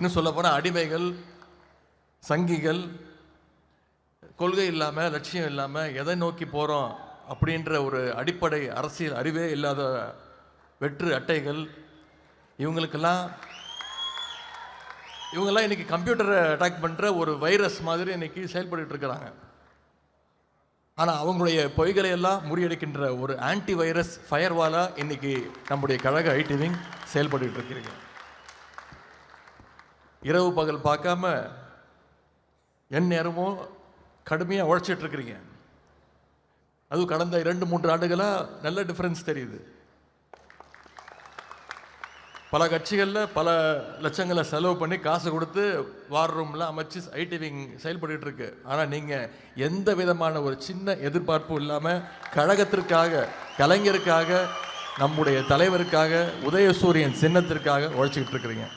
இன்னும் சொல்ல போனால் அடிமைகள், சங்கிகள், கொள்கை இல்லாமல், லட்சியம் இல்லாமல் எதை நோக்கி போகிறோம் அப்படின்ற ஒரு அடிப்படை அரசியல் அறிவே இல்லாத வெற்று அட்டைகள், இவங்கெல்லாம் இன்றைக்கி கம்ப்யூட்டரை அட்டாக் பண்ணுற ஒரு வைரஸ் மாதிரி இன்றைக்கி செயல்பட்டு இருக்கிறாங்க. ஆனால் அவங்களுடைய பொய்களை எல்லாம் முறியடிக்கின்ற ஒரு ஆன்டி வைரஸ் ஃபயர்வாலாக இன்றைக்கி நம்முடைய கழக ஐடி விங் செயல்பட்டு இருக்கிறீங்க. இரவு பகல் பார்க்காம என் நேரமும் கடுமையாக உழைச்சிட்ருக்கிறீங்க. அதுவும் கடந்த 2-3 ஆண்டுகளாக நல்ல டிஃப்ரென்ஸ் தெரியுது. பல கட்சிகளில் பல லட்சங்களை செலவு பண்ணி காசு கொடுத்து வார் ரூம்லாம் அமைச்சு ஐடி விங் செயல்பட்டு இருக்கு. ஆனால் நீங்கள் எந்த விதமான ஒரு சின்ன எதிர்பார்ப்பும் இல்லாமல் கழகத்திற்காக, கலைஞருக்காக, நம்முடைய தலைவருக்காக, உதயசூரியன் சின்னத்திற்காக உழைச்சிக்கிட்டு இருக்கிறீங்க.